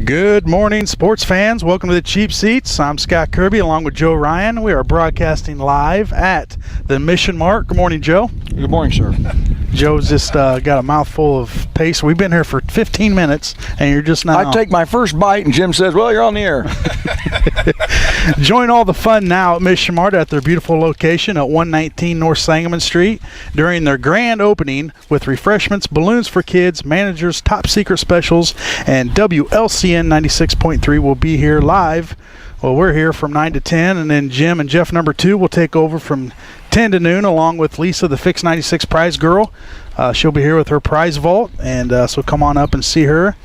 Good morning, sports fans. Welcome to the Cheap Seats. I'm Scott Kirby along with Joe Ryan. We are broadcasting live at the Mission Mart. Good morning, Joe. Good morning, sir. Joe's just got a mouthful of paste. We've been here for 15 minutes, and you're just now. I take my first bite, and Jim says, well, you're on the air. Join all the fun now at Mission Mart at their beautiful location at 119 North Sangamon Street during their grand opening with refreshments, balloons for kids, managers, top secret specials, and WLCN 96.3 will be here live. Well, we're here from 9 to 10, and then Jim and Jeff number 2 will take over from 10 to noon along with Lisa, the Fix 96 prize girl. She'll be here with her prize vault, and so come on up and see her.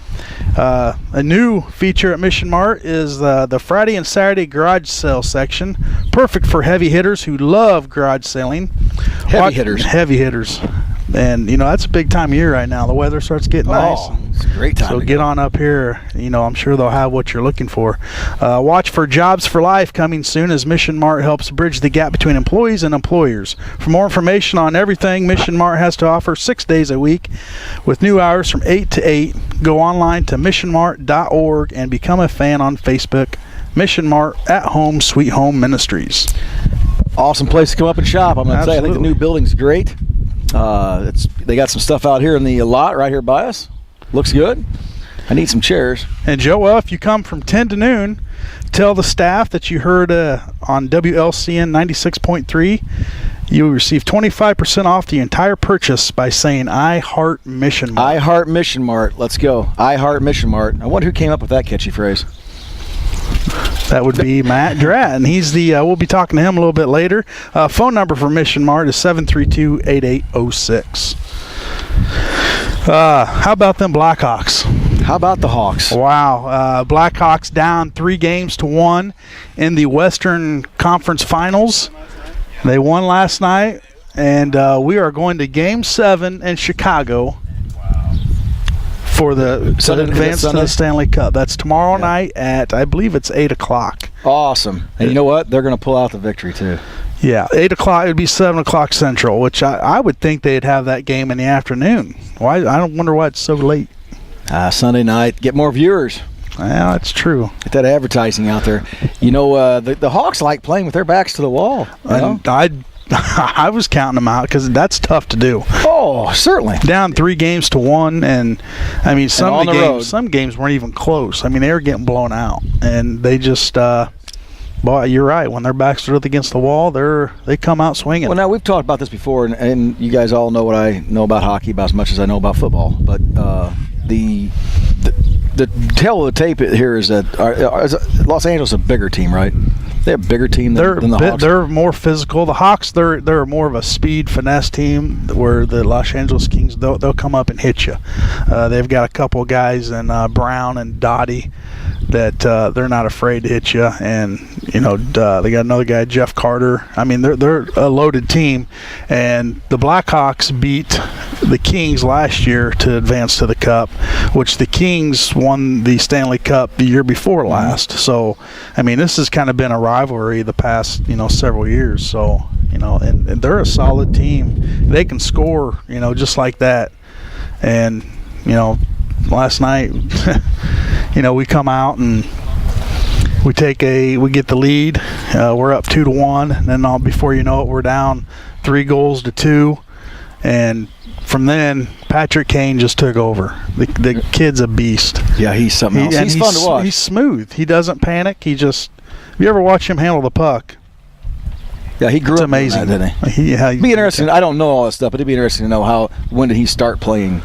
A new feature at Mission Mart is the Friday and Saturday garage sale section. Perfect for heavy hitters who love garage selling. Heavy hitters. And, you know, that's a big time of year right now. The weather starts getting nice. It's a great time. So get on up here. You know, I'm sure they'll have what you're looking for. Watch for Jobs for Life coming soon as Mission Mart helps bridge the gap between employees and employers. For more information on everything Mission Mart has to offer 6 days a week with new hours from 8 to 8, go online to missionmart.org and become a fan on Facebook. Mission Mart at Home, Sweet Home Ministries. Awesome place to come up and shop. I'm going to say, I think the new building's great. They got some stuff out here in the lot right here by us. Looks good. I need some chairs. And Joe, well, if you come from 10 to noon, tell the staff that you heard on WLCN 96.3. You will receive 25% off the entire purchase by saying I Heart Mission Mart. I Heart Mission Mart. Let's go. I Heart Mission Mart. I wonder who came up with that catchy phrase. That would be Matt Drat, and he's the. We'll be talking to him a little bit later. Phone number for Mission Mart is 732-8806. How about them Blackhawks? How about the Hawks? Wow, Blackhawks down 3-1 in the Western Conference Finals. They won last night, and we are going to Game 7 in Chicago. For the advance to the Stanley Cup. That's tomorrow night at, I believe it's 8 o'clock. Awesome. And you know what? They're going to pull out the victory, too. Yeah, 8 o'clock. It would be 7 o'clock Central, which I would think they'd have that game in the afternoon. Why? I don't wonder why it's so late. Sunday night. Get more viewers. Yeah, that's true. Get that advertising out there. You know, the Hawks like playing with their backs to the wall. And I was counting them out because that's tough to do. Oh, certainly. Down 3-1, and I mean some games weren't even close. I mean they were getting blown out, and they just. Boy, you're right. When their backs are up against the wall, they come out swinging. Well, now we've talked about this before, and you guys all know what I know about hockey about as much as I know about football. But the tale of the tape here is that Los Angeles is a bigger team, right? They have a bigger team than the Hawks. They're more physical. The Hawks, they're more of a speed finesse team, where the Los Angeles Kings they'll come up and hit you. They've got a couple of guys in Brown and Dottie that they're not afraid to hit you, and you know they got another guy, Jeff Carter. I mean they're a loaded team, and the Blackhawks beat the Kings last year to advance to the Cup, which the Kings won the Stanley Cup the year before last. So I mean this has kind of been a rivalry the past several years. So and they're a solid team. They can score just like that, and last night we come out and we get the lead. We're up 2-1, and then before you know it, we're down 3-2, and from then Patrick Kane just took over. The kid's a beast. Yeah, he's something else. He's fun to watch. He's smooth. He doesn't panic. Have you ever watched him handle the puck? Yeah, he grew up amazing, that, didn't he? It'd be interesting. I don't know all that stuff, but it'd be interesting to know when did he start playing.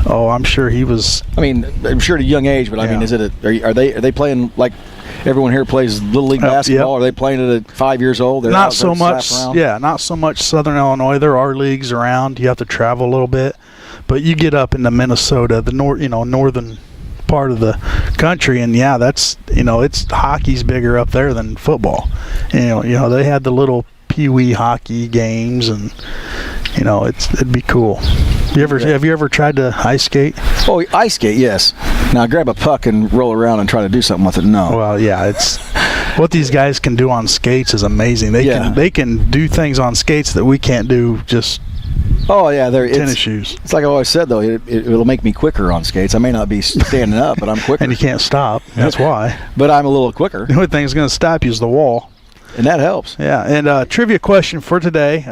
Oh, I'm sure he was. I mean, I'm sure at a young age, but I mean, are they playing like everyone here plays Little League basketball? Yep. Are they playing it at 5 years old? They're not so much. Yeah, not so much Southern Illinois. There are leagues around. You have to travel a little bit, but you get up into Minnesota, the northern part of the country, and that's it's hockey's bigger up there than football. They had the little pee-wee hockey games, and it'd be cool. Have you ever tried to ice skate? Oh, ice skate, yes. Now grab a puck and roll around and try to do something with it. No. Well, yeah, it's what these guys can do on skates is amazing. They can do things on skates that we can't do just Oh yeah, tennis shoes. It's like I always said though, it'll make me quicker on skates. I may not be standing up, but I'm quicker. And you can't stop. That's why. But I'm a little quicker. The only thing that's going to stop you is the wall. And that helps. Yeah. And trivia question for today.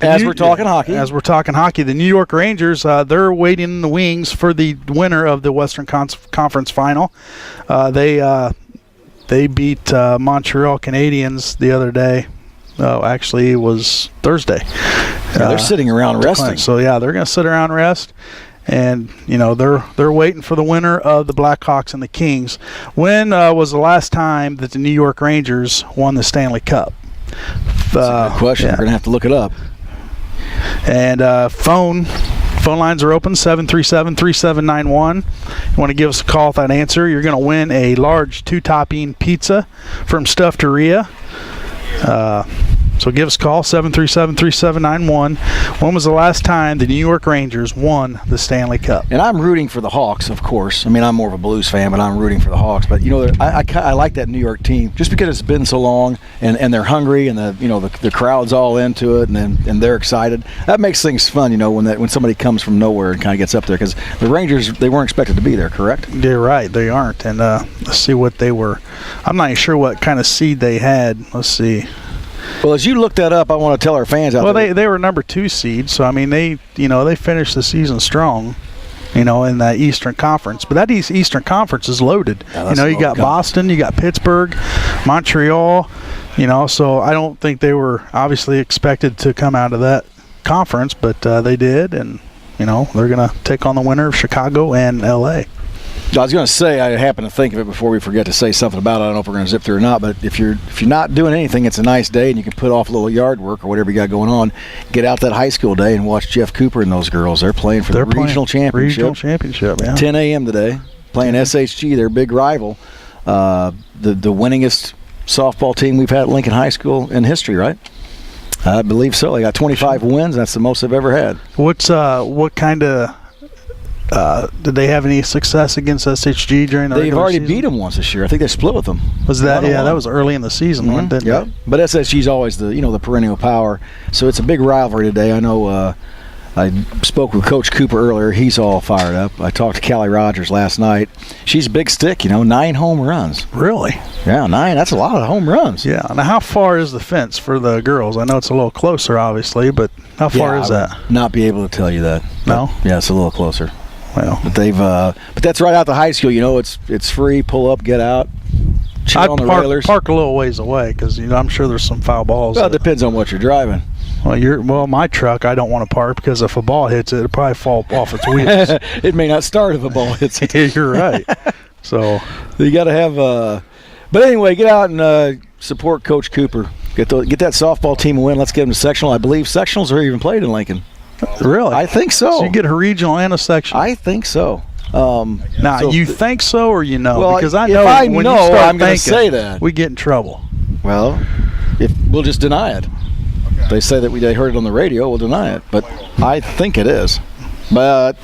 We're talking hockey. As we're talking hockey, the New York Rangers, they're waiting in the wings for the winner of the Western Conference Final. They beat Montreal Canadiens the other day. Oh, actually, it was Thursday. Yeah, they're sitting around resting. So yeah, they're going to sit around and rest, and they're waiting for the winner of the Blackhawks and the Kings. When was the last time that the New York Rangers won the Stanley Cup? That's a good question. Yeah. We're going to have to look it up. And phone lines are open, 737-3791. You want to give us a call with that answer, you're going to win a large 2-topping pizza from Stuffteria. So give us a call, 737-3791. When was the last time the New York Rangers won the Stanley Cup? And I'm rooting for the Hawks, of course. I mean, I'm more of a Blues fan, but I'm rooting for the Hawks. But, I like that New York team just because it's been so long and they're hungry and the crowd's all into it and they're excited. That makes things fun, when somebody comes from nowhere and kind of gets up there, because the Rangers, they weren't expected to be there, correct? You're right, they aren't. And let's see what they were. I'm not even sure what kind of seed they had. Let's see. Well, as you look that up, I want to tell our fans out there. Well, they were number 2 seed, so I mean they finished the season strong, in that Eastern Conference. But that Eastern Conference is loaded. Yeah, you got Boston, you got Pittsburgh, Montreal. So I don't think they were obviously expected to come out of that conference, but they did, and they're gonna take on the winner of Chicago and LA. I was going to say, I happened to think of it before we forget to say something about it. I don't know if we're going to zip through or not, but if you're not doing anything, it's a nice day and you can put off a little yard work or whatever you got going on. Get out that high school day and watch Jeff Cooper and those girls. They're playing for the regional championship. Regional championship, yeah. 10 a.m. today, playing SHG, their big rival. The winningest softball team we've had at Lincoln High School in history, right? I believe so. They got 25 wins. That's the most they've ever had. What kind of... did they have any success against SHG during the They've regular already season? beat them once this year. I think they split with them. Was that? Yeah, that was early in the season. Mm-hmm. Yeah, but SHG's always the perennial power. So it's a big rivalry today. I know. I spoke with Coach Cooper earlier. He's all fired up. I talked to Callie Rogers last night. She's a big stick. 9 home runs. Really? Yeah, 9. That's a lot of home runs. Yeah. Now, how far is the fence for the girls? I know it's a little closer, obviously, but how far is that? Not be able to tell you that. No. Yeah, it's a little closer. Well, but but that's right out the high school. It's free. Pull up, get out, chill on the railers. Park a little ways away because I'm sure there's some foul balls. Well, it depends on what you're driving. Well, my truck I don't want to park because if a ball hits it, it'll probably fall off its wheels. It may not start if a ball hits it. You're right. So you got to have. But anyway, get out and support Coach Cooper. Get that softball team a win. Let's get them to sectional. I believe sectionals are even played in Lincoln. Really? I think so. So you get a regional and a sectional. I think so. You think so or Well, because I know if when you start I'm going to thinking, say that. we get in trouble. Well, if we'll just deny it. They say that they heard it on the radio, we'll deny it. But I think it is. But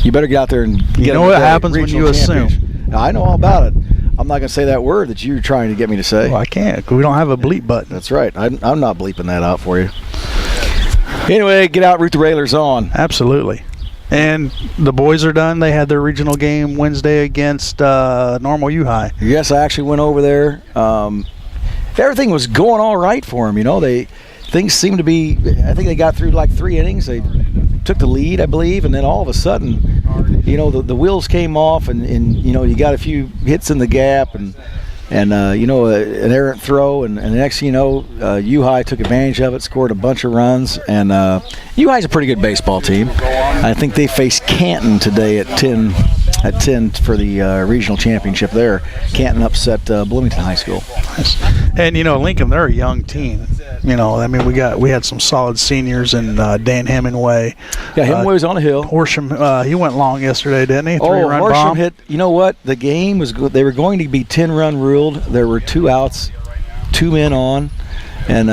you better get out there and get You know what happens when you assume. I know all about it. I'm not going to say that word that you're trying to get me to say. Well, I can't. We don't have a bleep button. That's right. I'm not bleeping that out for you. Anyway, get out, root the railers on. Absolutely. And the boys are done. They had their regional game Wednesday against Normal U-High. Yes, I actually went over there. Everything was going all right for them. Things seemed to be. I think they got through like 3 innings. They took the lead, I believe, and then all of a sudden, the wheels came off, and you got a few hits in the gap, and an errant throw, and the next thing you know, U-High took advantage of it, scored a bunch of runs, and U-High's a pretty good baseball team. I think they face Canton today at 10 for the regional championship there. Canton upset Bloomington High School. And Lincoln, they're a young team. We had some solid seniors in Dan Hemingway. Yeah, Hemingway was on the hill. Horsham, he went long yesterday, didn't he? 3-run Horsham bomb. hit. You know what? The game was good. They were going to be 10-run ruled. There were 2 outs, 2 men on, and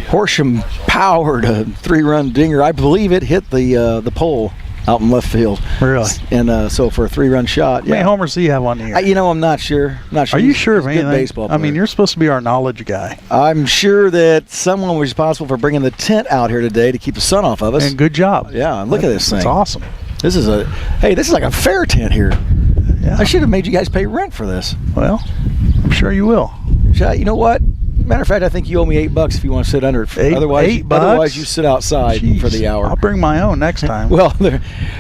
Horsham powered a 3-run dinger. I believe it hit the pole. out in left field. Really? And so for a 3-run shot, How many homers do you have on the year? I'm not sure. Are you sure of anything? Good baseball player. I mean, you're supposed to be our knowledge guy. I'm sure that someone was responsible for bringing the tent out here today to keep the sun off of us. And good job. Yeah, look at this thing. It's awesome. This is like a fair tent here. Yeah. I should have made you guys pay rent for this. Well, I'm sure you will. You know what? Matter of fact, I think you owe me $8 if you want to sit under it. Otherwise, you sit outside for the hour. I'll bring my own next time. Well,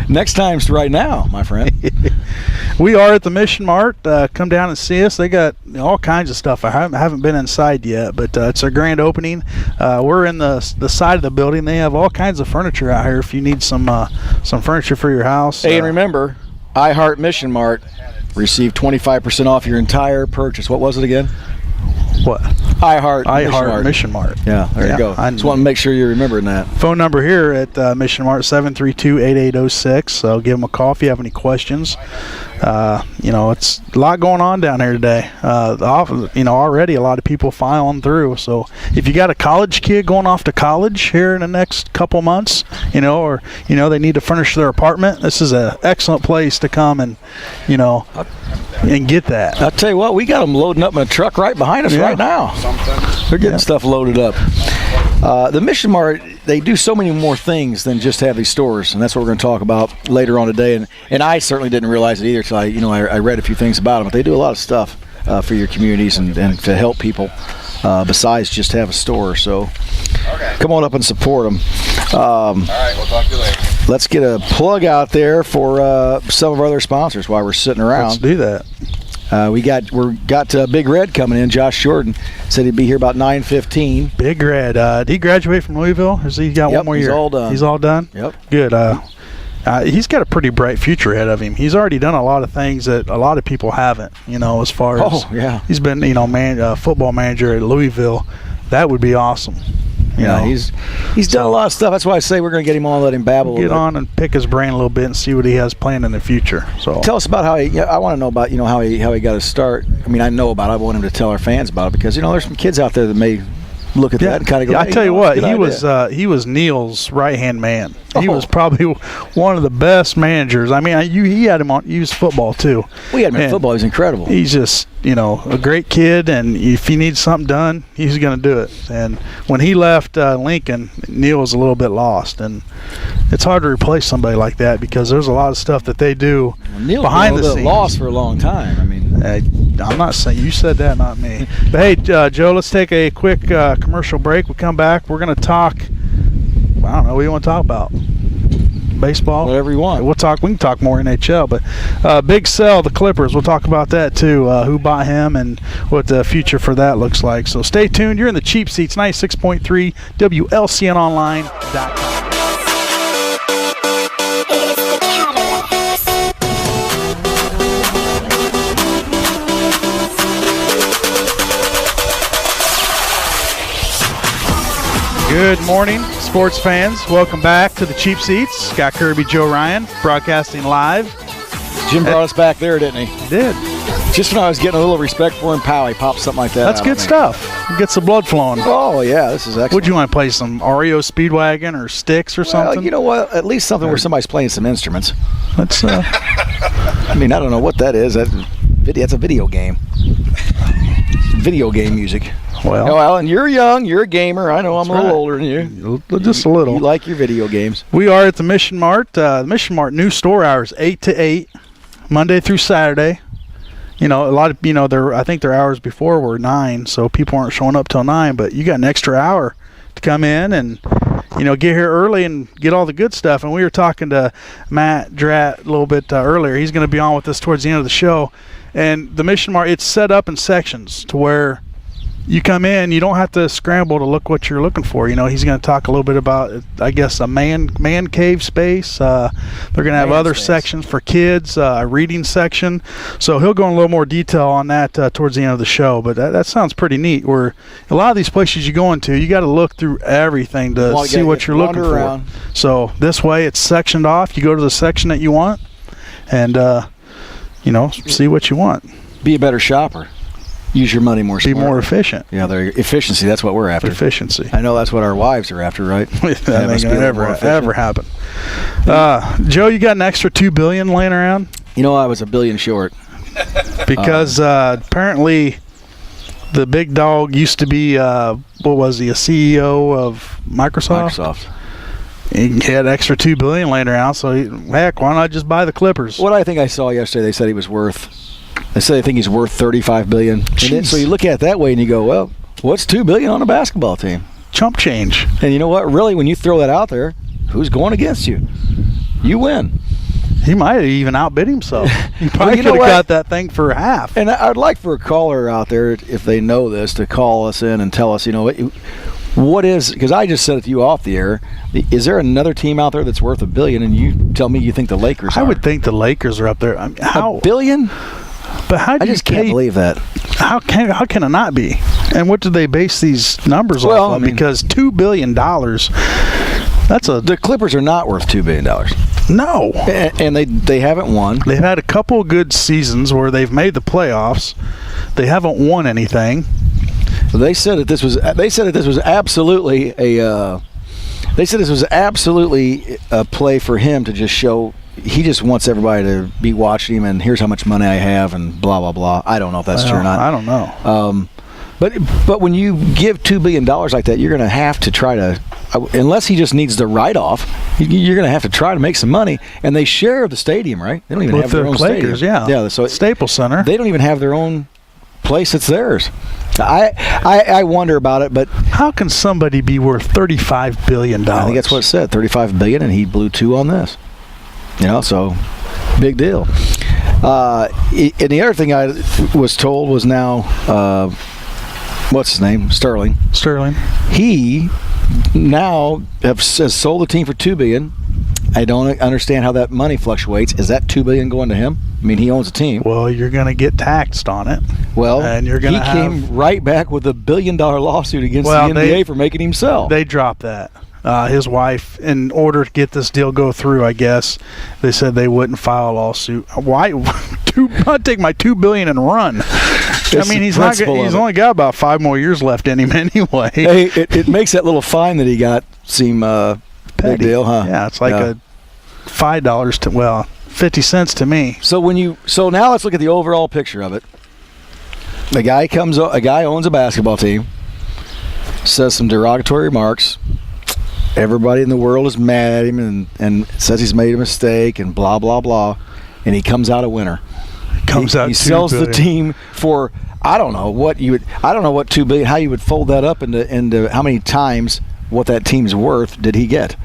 next time's right now, my friend. We are at the Mission Mart. Come down and see us. They got all kinds of stuff. I haven't been inside yet, but it's a grand opening. We're in the side of the building. They have all kinds of furniture out here if you need some furniture for your house. Hey, and remember, I Heart Mission Mart. Receive 25% off your entire purchase. What was it again? What? I Heart Mission Mart. Yeah, there you go. I just want to make sure you're remembering that. Phone number here at Mission Mart, 732-8806. So give them a call if you have any questions. It's a lot going on down here today. Already a lot of people filing through. So if you got a college kid going off to college here in the next couple months, or they need to furnish their apartment, this is an excellent place to come and get that. I'll tell you what, we got them loading up in a truck right behind us right now. They're getting stuff loaded up. The Mission Mart, they do so many more things than just have these stores, and that's what we're going to talk about later on today. And I certainly didn't realize it either until I read a few things about them. But they do a lot of stuff for your communities and to help people besides just have a store. So come on up and support them. All right, we'll talk to you later. Let's get a plug out there for some of our other sponsors while we're sitting around. Let's do that. We got Big Red coming in. Josh Jordan said he'd be here about 9:15. Big Red. Did he graduate from Louisville? Or has he got one more year? He's all done. He's all done? Yep. Good. He's got a pretty bright future ahead of him. He's already done a lot of things that a lot of people haven't, as far as he's been, football manager at Louisville. That would be awesome. He's done a lot of stuff. That's why I say we're going to get him on and let him babble. Get on and pick his brain a little bit and see what he has planned in the future. So tell us about how I want to know about how he got his start. I mean, I know about it. I want him to tell our fans about it because there's some kids out there that may look at that and kind of go. I tell you what, he was Neil's right-hand man. He was probably one of the best managers. I mean, he had him on. He was football too. We had him in football. He's incredible. He's just a great kid, and if he needs something done, he's going to do it. And when he left Lincoln, Neil was a little bit lost, and it's hard to replace somebody like that because there's a lot of stuff that they do behind the scenes. Lost for a long time. I mean, I'm not saying you said that, not me. But hey, Joe, let's take a quick commercial break. We come back. We're going to talk. I don't know. What do you want to talk about? Baseball? Whatever you want. We can talk more NHL, but Big Sell, the Clippers, we'll talk about that too. Who bought him and what the future for that looks like. So stay tuned. You're in the Cheap Seats, 96.3 WLCNonline.com. Good morning, sports fans. Welcome back to the Cheap Seats. Got Kirby Joe Ryan broadcasting live. Jim brought us back there, didn't he? He did. Just when I was getting a little respect for him, pow, he popped something like that. That's good stuff. Gets the blood flowing. Oh, yeah, this is excellent. Would you want to play some REO Speedwagon or Styx or something? Well, you know what? At least something where somebody's playing some instruments. That's. I mean, I don't know what that is. That's a video game. Video game music. Well, Alan, you're young. You're a gamer. I know I'm a little older than you. Just a little. You like your video games. We are at the Mission Mart. The Mission Mart new store hours 8 to 8, Monday through Saturday. A lot of I think their hours before were 9, so people aren't showing up till 9. But you got an extra hour to come in and get here early and get all the good stuff. And we were talking to Matt Dratt a little bit earlier. He's going to be on with us towards the end of the show. And the Mission Mart, it's set up in sections to where you come in, you don't have to scramble to look what you're looking for. He's going to talk a little bit about, I guess, a man cave space. They're going to have other sections for kids, a reading section. So he'll go in a little more detail on that towards the end of the show. But that sounds pretty neat. Where a lot of these places you go into, you got to look through everything to see what you're looking for. So this way, it's sectioned off. You go to the section that you want, and see what you want. Be a better shopper. use your money more be smartly. more efficient. Yeah, efficiency. That's what we're after. Efficiency. I know that's what our wives are after, right? That ain't gonna ever happen. Joe, you got an extra $2 billion laying around? You know, I was $1 billion short because apparently the big dog used to be what was he, a CEO of Microsoft? He had extra $2 billion laying around, so heck, why not just buy the Clippers? What I think I saw yesterday, they said he was worth. They said they think he's worth $35 billion. And then, so you look at it that way and you go, well, what's $2 billion on a basketball team? Chump change. And you know what? Really, when you throw that out there, who's going against you? You win. He might have even outbid himself. He probably could have got that thing for half. And I'd like for a caller out there, if they know this, to call us in and tell us, you know, what is, because I just said it to you off the air, is there another team out there that's worth $1 billion, and you tell me you think the Lakers are? I would think the Lakers are up there. I mean, how $1 billion? But how do I just can't believe that. How can it not be? And what do they base these numbers off of? Because $2 billion, the Clippers are not worth $2 billion. No. And they haven't won. They've had a couple of good seasons where they've made the playoffs. They haven't won anything. They said that this was absolutely a play for him to just show he just wants everybody to be watching him, and here's how much money I have, and blah blah blah. I don't know if that's true or not. I don't know. But when you give $2 billion like that, you're going to have to try to, unless he just needs the write-off, you're going to have to try to make some money. And they share the stadium, right? They don't even have their own Lakers, stadium. Yeah, so Staples Center. They don't even have their own place that's theirs. I wonder about it, but how can somebody be worth $35 billion? I think that's what it said, $35 billion, and he blew 2 on this. You know, so big deal. And the other thing I was told was now, what's his name? Sterling. He now has sold the team for $2 billion. I don't understand how that money fluctuates. Is that $2 billion going to him? I mean, he owns a team. Well, you're going to get taxed on it. Well, and he came right back with a $1 billion lawsuit against the NBA for making him sell. They dropped that. His wife, in order to get this deal go through, I guess, they said they wouldn't file a lawsuit. Why? I'd take my $2 billion and run. I mean, he's only got about 5 more years left in him anyway. Hey, it makes that little fine that he got seem big deal, huh? Yeah, it's like a $5 to 50 cents to me. So now let's look at the overall picture of it. A guy owns a basketball team, says some derogatory remarks. Everybody in the world is mad at him and says he's made a mistake and blah blah blah, and he comes out a winner. He sells the team for I don't know what $2 billion. How you would fold that up into how many times what that team's worth did he get?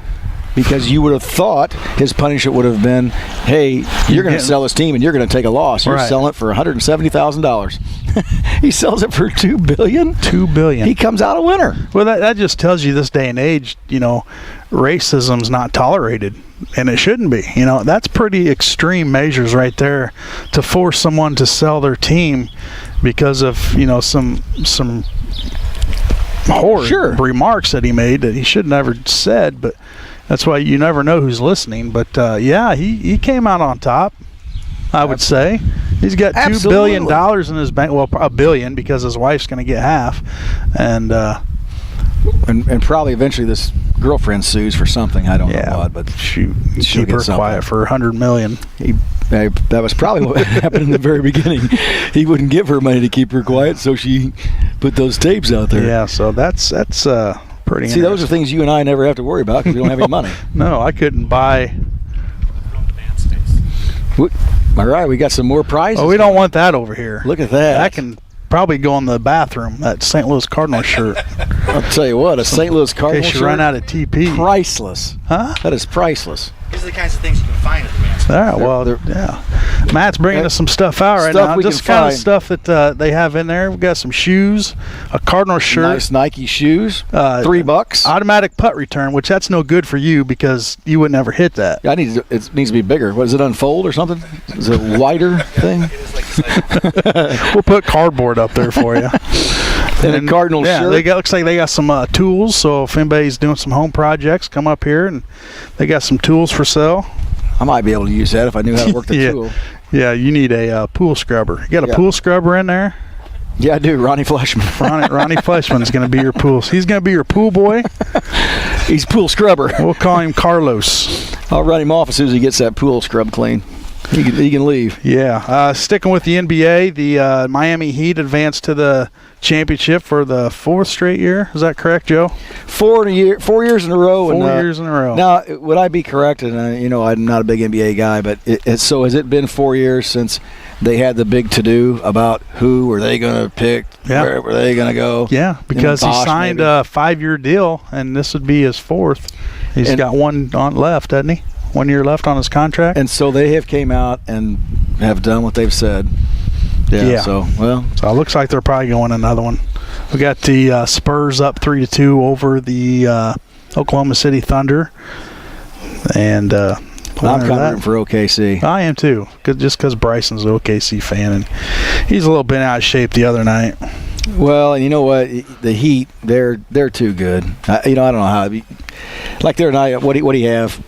Because you would have thought his punishment would have been, hey, you're going to sell this team and you're going to take a loss. You're selling it for $170,000. He sells it for $2 billion. $2 billion. He comes out a winner. Well, that just tells you this day and age, you know, racism's not tolerated, and it shouldn't be. You know, that's pretty extreme measures right there to force someone to sell their team because of, you know, some horrid remarks that he made that he should never said, but that's why you never know who's listening. But he came out on top, I would say. He's got $2 billion in his bank. Well, $1 billion because his wife's going to get half, and probably eventually this girlfriend sues for something. I don't know what, but she'll keep her quiet for $100 million. That was probably what happened in the very beginning. He wouldn't give her money to keep her quiet, so she put those tapes out there. Yeah, so that's pretty. See, those are things you and I never have to worry about because we don't have any money. No, I couldn't buy. All right, we got some more prizes. Oh, we don't want that over here. Look at that. I can probably go in the bathroom. That St. Louis Cardinals shirt. I'll tell you what, a St. Louis Cardinals shirt. In case you run out of TP. Priceless. Huh? That is priceless. These are the kinds of things you can find at the Matt's. All right, well, yeah. Matt's bringing us some stuff out right now. Just kind of stuff that they have in there. We've got some shoes, a Cardinals shirt. Nice Nike shoes, $3. Automatic putt return, which that's no good for you because you would never hit that. Yeah, it needs to be bigger. What, does it unfold or something? Is it a wider thing? We'll put cardboard up there for you. And a Cardinals shirt. Looks like they got some tools, so if anybody's doing some home projects, come up here, and they got some tools for sale. I might be able to use that if I knew how to work the tool. Yeah, you need a pool scrubber. You got a pool scrubber in there? Yeah, I do. Ronnie Fleshman. Ronnie Fleshman is going to be your pool. He's going to be your pool boy. He's pool scrubber. We'll call him Carlos. I'll run him off as soon as he gets that pool scrub clean. He can leave. Yeah. Sticking with the NBA, the Miami Heat advanced to the championship for the 4th straight year. Is that correct, Joe? 4 years in a row. 4 years in a row. Now, would I be correct? And I'm not a big NBA guy, but so has it been 4 years since they had the big to-do about who were they going to pick, where were they going to go? Yeah, because he signed a 5-year deal, and this would be his 4th. He's got one on left, doesn't he? 1 year left on his contract. And so they have came out and have done what they've said. Yeah. So it looks like they're probably going another one. We got the Spurs up 3-2 over the Oklahoma City Thunder. And I'm kind of rooting for OKC. I am too, just because Bryson's an OKC fan, and he's a little bit out of shape the other night. Well, and you know what? The Heat, they're too good. I don't know how. Like the other night, what do you have?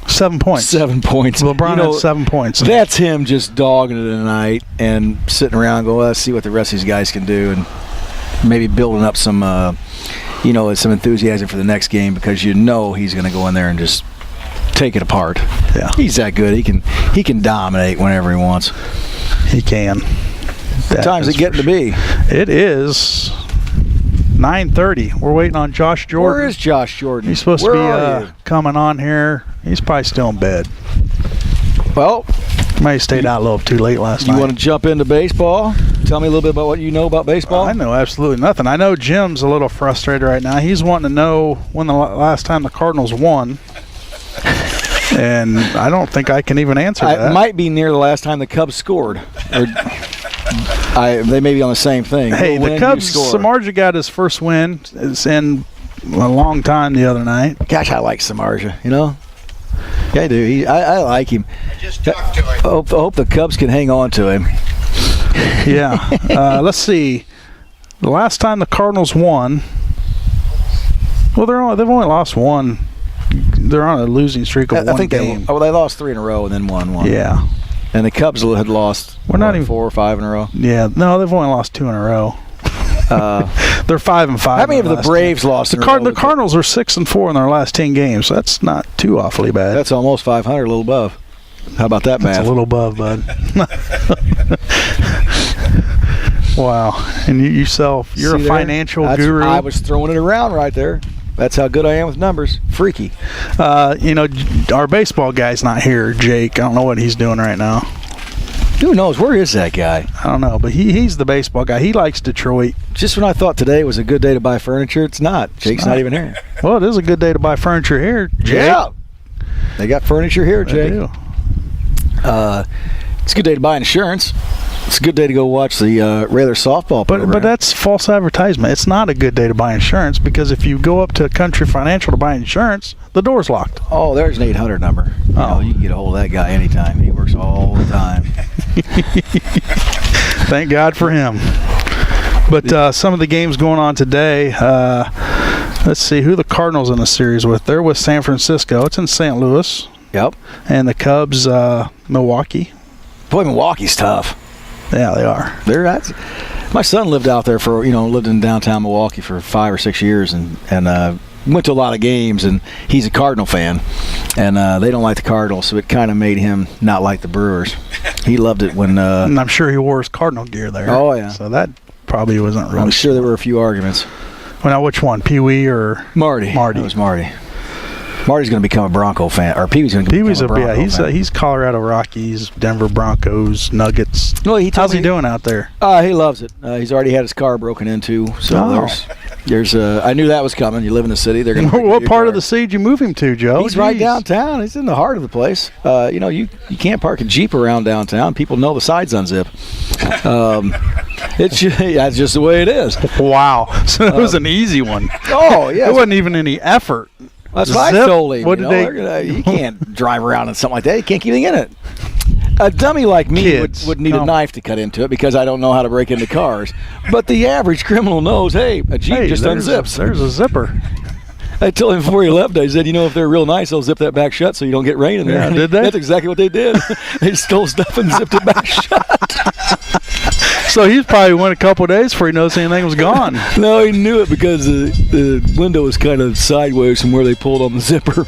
7 points. 7 points. LeBron had 7 points. That's him just dogging it tonight and sitting around going, let's see what the rest of these guys can do, and maybe building up some, some enthusiasm for the next game, because he's going to go in there and just take it apart. Yeah, he's that good. He can dominate whenever he wants. He can. What time is it getting to be? It is 9:30. We're waiting on Josh Jordan. Where is Josh Jordan? He's supposed to be coming on here. He's probably still in bed. Well, might have stayed out a little too late last night. You want to jump into baseball? Tell me a little bit about what you know about baseball. I know absolutely nothing. I know Jim's a little frustrated right now. He's wanting to know when the last time the Cardinals won. And I don't think I can even answer that. It might be near the last time the Cubs scored. They may be on the same thing. Hey, the Cubs, Samardzija got his first win. It's in a long time the other night. Gosh, I like Samardzija, Yeah, I do. I like him. I just talked to him. I hope the Cubs can hang on to him. Yeah. Let's see. The last time the Cardinals won, well, they've only lost one. They're on a losing streak of one game. They lost 3 in a row and then won one. Yeah. And the Cubs had lost not even 4 or 5 in a row. Yeah. No, they've only lost 2 in a row. They're 5-5. How many of the Braves lost? The Cardinals are 6-4 in their last 10 games. So that's not too awfully bad. That's almost 500, a little above. How about that, math? That's a little above, bud. Wow. And you're a financial guru. I was throwing it around right there. That's how good I am with numbers. Freaky. Our baseball guy's not here, Jake. I don't know what he's doing right now. Who knows? Where is that guy? I don't know, but he's the baseball guy. He likes Detroit. Just when I thought today was a good day to buy furniture, it's not. Jake's not even here. Well, it is a good day to buy furniture here, Jake. Yeah. They got furniture here, Jake. They do. It's a good day to buy insurance. It's a good day to go watch the Rather softball program. But that's false advertisement. It's not a good day to buy insurance, because if you go up to Country Financial to buy insurance, the door's locked. Oh, there's an 800 number. You can get a hold of that guy anytime. He works all the time. Thank God for him. But some of the games going on today, let's see who the Cardinals in the series with. They're with San Francisco. It's in St. Louis. Yep. And the Cubs, Milwaukee. Boy, Milwaukee's tough. Yeah, they are. My son lived out there lived in downtown Milwaukee for 5 or 6 years, and went to a lot of games, and he's a Cardinal fan, and they don't like the Cardinals, so it kind of made him not like the Brewers. He loved it when... and I'm sure he wore his Cardinal gear there. Oh, yeah. So that probably wasn't really... I'm sure there were a few arguments. Well, now which one, Pee-wee or... Marty. It was Marty. Marty's going to become a Bronco fan, or Pee-wee's going to become a Bronco fan. He's Colorado Rockies, Denver Broncos, Nuggets. Well, how's he doing out there? He loves it. He's already had his car broken into, so there's I knew that was coming. You live in the city, they're going to. What part of the city did you move him to, Joe? He's right downtown. He's in the heart of the place. You can't park a Jeep around downtown. People know the sides unzip. That's just the way it is. Wow, so it was an easy one. Oh yeah, it wasn't even any effort. That's what I told him. You can't drive around in something like that. You can't keep anything in it. A dummy like me would need a knife to cut into it, because I don't know how to break into cars. But the average criminal knows, a Jeep just unzips. There's a zipper. I told him before he left, I said, if they're real nice, they'll zip that back shut so you don't get rain in there. Yeah, did they? That's exactly what they did. They stole stuff and zipped it back shut. So he's probably went a couple of days before he noticed anything was gone. No, he knew it because the window was kind of sideways from where they pulled on the zipper,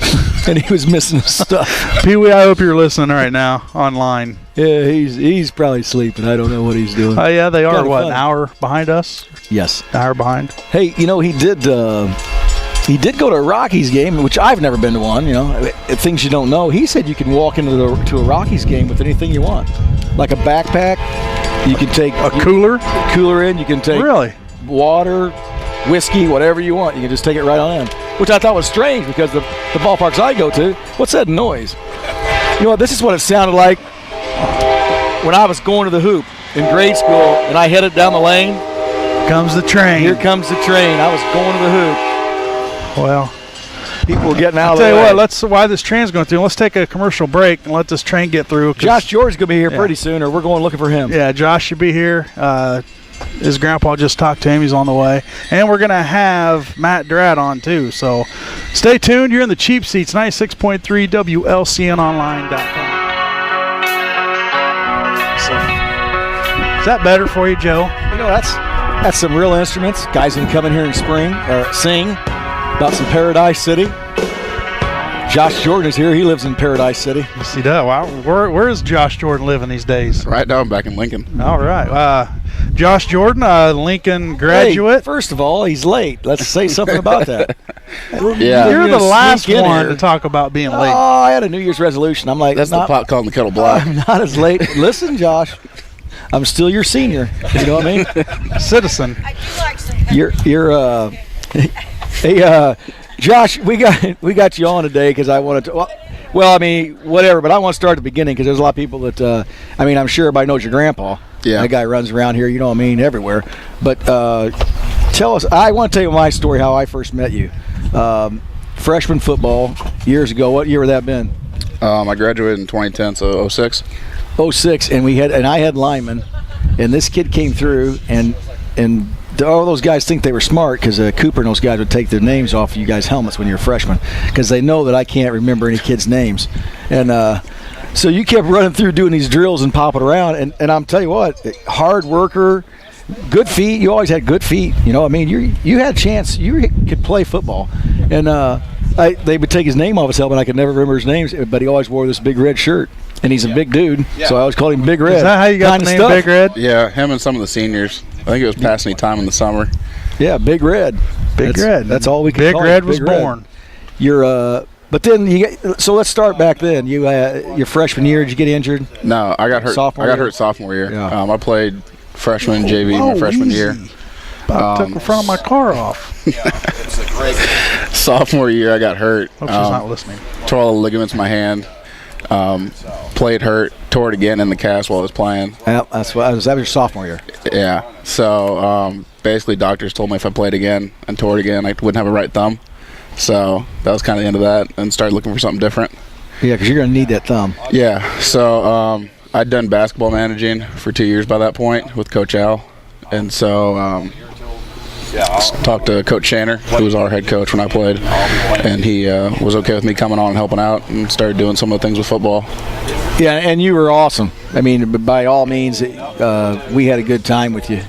and he was missing his stuff. Pee Wee, I hope you're listening right now online. Yeah, he's probably sleeping. I don't know what he's doing. Oh, yeah, they are, Kinda what, funny. an hour behind us? Yes. An hour behind. Hey, he did go to a Rockies game, which I've never been to one. Things you don't know. He said you can walk to a Rockies game with anything you want, like a backpack. You can take A cooler? cooler in. You can take Really? water, whiskey, whatever you want. You can just take it right on in, which I thought was strange because the ballparks I go to, what's that noise? You know what? This is what it sounded like when I was going to the hoop in grade school, and I headed down the lane. Comes the train. Here comes the train. I was going to the hoop. Well, People were getting out I'll of the tell way. you what, while this train's going through, let's take a commercial break and let this train get through. Josh George's going to be here Yeah. pretty soon, or we're going looking for him. Yeah, Josh should be here. His grandpa just talked to him. He's on the way. And we're going to have Matt Drad on, too. So stay tuned. You're in the Cheap Seats, 96.3 WLCNonline.com. So, is that better for you, Joe? That's some real instruments. Guys can come in here and sing about some Paradise City. Josh Jordan is here. He lives in Paradise City. Yes, he does. Wow. Where is Josh Jordan living these days? Right now, I'm back in Lincoln. All right. Josh Jordan, Lincoln Hey, graduate. first of all, he's late. Let's say something about that. Yeah. You're the gonna last sneak in one here. to talk about being late. Oh, I had a New Year's resolution. I'm like, That's the pot calling the kettle black. I'm not as late. Listen, Josh, I'm still your senior. You know what I mean? Citizen. I do like some You're hey, Josh, we got you on today because I wanted to. Well, I mean, whatever, but I want to start at the beginning because there's a lot of people that. I'm sure everybody knows your grandpa. Yeah. That guy runs around here. You know what I mean, everywhere. But tell us. I want to tell you my story. How I first met you. Freshman football years ago. What year would that have been? I graduated in 2010, so 06. 06, and I had linemen, and this kid came through, and all those guys think they were smart because Cooper and those guys would take their names off of you guys' helmets when you're freshmen because they know that I can't remember any kids' names. And so you kept running through doing these drills and popping around, and I'm telling you what, hard worker, good feet. You always had good feet. You know, I mean, you had a chance. You could play football. And they would take his name off his helmet. I could never remember his name, but he always wore this big red shirt. And he's a big dude, so I always called him Big Red. Is that how you got the name Big Red? Yeah, him and some of the seniors. I think it was past any time in the summer. Yeah, Big Red. Big Red. That's all we could Big call Red him, was Big Red. born. You're but then so let's start back then. You your freshman year, did you get injured? No, I got hurt. Sophomore I got year? hurt sophomore year. Yeah. I played freshman JV my freshman year. About took the front of my car off. Sophomore year, I got hurt. Hope she's not listening. Tore all the ligaments in my hand. Played hurt. Tore it again in the cast while I was playing. Yeah, that was your sophomore year. Yeah. So basically, doctors told me if I played again and tore it again, I wouldn't have a right thumb. So that was kind of the end of that, and started looking for something different. Yeah, because you're going to need that thumb. Yeah. So I'd done basketball managing for 2 years by that point with Coach Al, and so talked to Coach Shaner, who was our head coach when I played, and he was okay with me coming on and helping out, and started doing some of the things with football. Yeah, and you were awesome. I mean, by all means, we had a good time with you.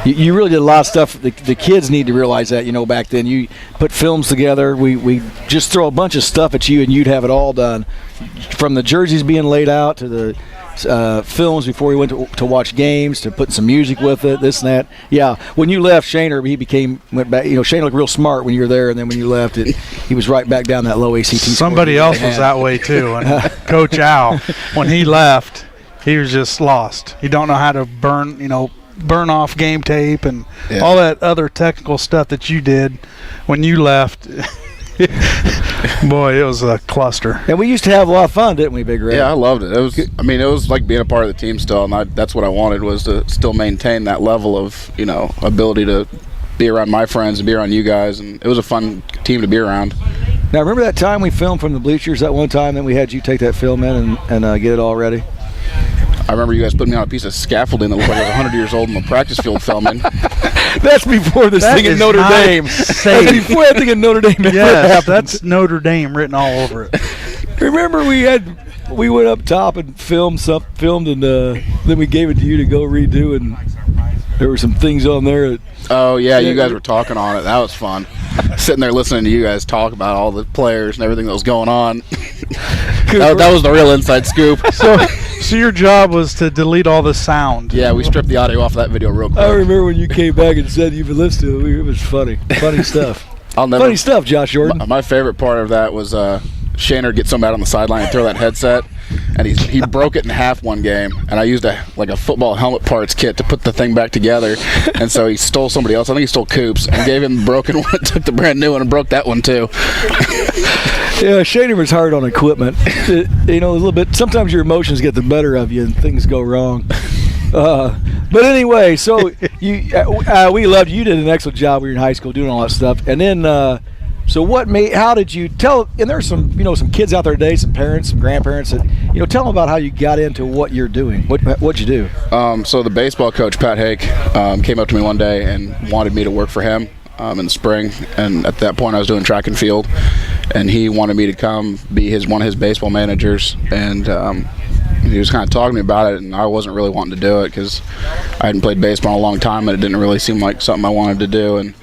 You really did a lot of stuff. The kids need to realize that, back then. You put films together. We just throw a bunch of stuff at you, and you'd have it all done. From the jerseys being laid out to the films before he went to watch games, to putting some music with it, this and that. Yeah, when you left, Shaner, went back. Shaner looked real smart when you were there, and then when you left, he was right back down that low ACT score. Somebody else was that way too. And Coach Al, when he left, he was just lost. He don't know how to burn off game tape and all that other technical stuff that you did when you left. Boy, it was a cluster. And we used to have a lot of fun, didn't we, Big Red? Yeah, I loved it. It was like being a part of the team still, and that's what I wanted, was to still maintain that level of ability to be around my friends and be around you guys, and it was a fun team to be around. Now, remember that time we filmed from the bleachers that one time that we had you take that film in and get it all ready? I remember you guys putting me on a piece of scaffolding that looked like I was 100 years old in the practice field filming. That's before this thing in is Notre not Dame. safe. That's before that thing in Notre Dame ever Yes, happened. that's Notre Dame written all over it. Remember we had we went up top and filmed, and then we gave it to you to go redo, and there were some things on there. Oh, yeah, you guys were talking on it. That was fun. Sitting there listening to you guys talk about all the players and everything that was going on. that was the real inside scoop. So your job was to delete all the sound. Yeah, we stripped the audio off of that video real quick. I remember when you came back and said you've listened to it. It was funny. Funny stuff. Funny stuff, Josh Jordan. My favorite part of that was Shaner get somebody out on the sideline and throw that headset, and he broke it in half one game, and I used a football helmet parts kit to put the thing back together, and so he stole somebody else. I think he stole Coops and gave him the broken one, took the brand new one and broke that one too. Yeah, Shaner was hard on equipment. A little bit. Sometimes your emotions get the better of you and things go wrong. But anyway, so we loved you. You did an excellent job when you were in high school doing all that stuff. And then, how did you tell? And there's some kids out there today, some parents, some grandparents that tell them about how you got into what you're doing. What'd you do? So the baseball coach Pat Hake came up to me one day and wanted me to work for him in the spring. And at that point, I was doing track and field, and he wanted me to come be one of his baseball managers. And he was kind of talking to me about it, and I wasn't really wanting to do it because I hadn't played baseball in a long time, and it didn't really seem like something I wanted to do. And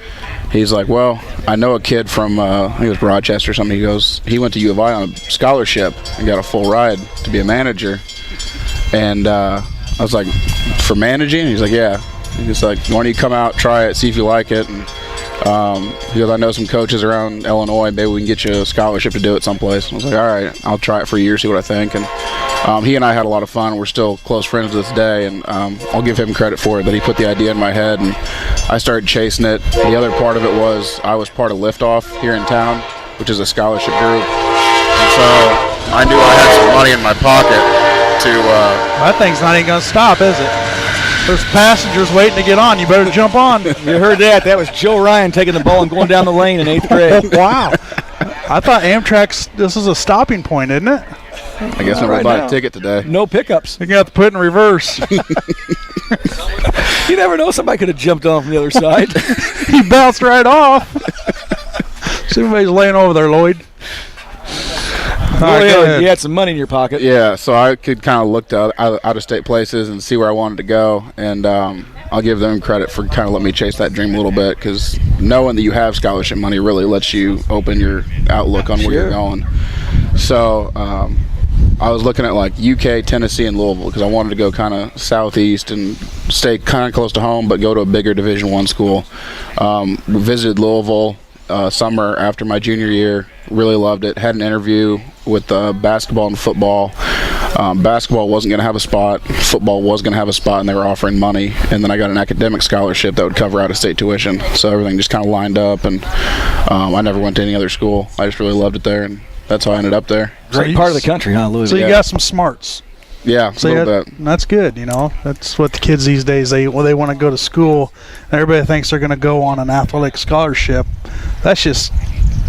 he's like, well, I know a kid from, I think it was Rochester or something. He goes, he went to U of I on a scholarship and got a full ride to be a manager. And I was like, for managing? He's like, yeah. He's like, why don't you come out, try it, see if you like it. And he goes, I know some coaches around Illinois, maybe we can get you a scholarship to do it someplace. I was like, all right, I'll try it for a year, see what I think. And he and I had a lot of fun. We're still close friends to this day, and I'll give him credit for it that he put the idea in my head, and I started chasing it. The other part of it was I was part of Liftoff here in town, which is a scholarship group, and so I knew I had some money in my pocket to that thing's not even going to stop, is it? There's passengers waiting to get on. You better jump on. You heard that. That was Joe Ryan taking the ball and going down the lane in 8th grade. Wow. I thought Amtrak's, this is a stopping point, isn't it? I guess I'm going to buy a ticket today. No pickups. You got to put it in reverse. You never know. Somebody could have jumped on from the other side. He bounced right off. Somebody's laying over there, Lloyd. You had some money in your pocket. Yeah, so I could kind of look to out-of-state places and see where I wanted to go, and I'll give them credit for kind of letting me chase that dream a little bit, because knowing that you have scholarship money really lets you open your outlook on where you're going. So I was looking at like UK, Tennessee, and Louisville, because I wanted to go kind of southeast and stay kind of close to home, but go to a bigger Division I school. We visited Louisville summer after my junior year. Really loved it. Had an interview with basketball and football. Basketball wasn't going to have a spot. Football was going to have a spot, and they were offering money. And then I got an academic scholarship that would cover out-of-state tuition. So everything just kind of lined up, and I never went to any other school. I just really loved it there, and that's how I ended up there. Great part of the country, huh, Louisville? So you got some smarts. Yeah, a little bit. That's good, That's what the kids these days, they want to go to school, and everybody thinks they're going to go on an athletic scholarship. That's just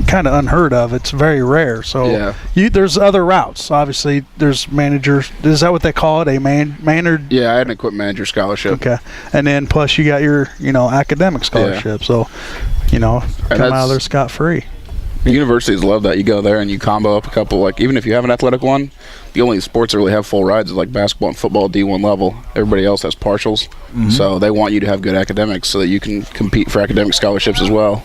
kind of unheard of. It's very rare. So there's other routes. Obviously, there's managers. Is that what they call it? A manager? Yeah, I had an equipment manager scholarship. Okay. And then plus you got your, academic scholarship. Yeah. So, come out of there scot-free. The universities love that. You go there and you combo up a couple, even if you have an athletic one, the only sports that really have full rides is like basketball and football D1 level. Everybody else has partials. Mm-hmm. So they want you to have good academics so that you can compete for academic scholarships as well.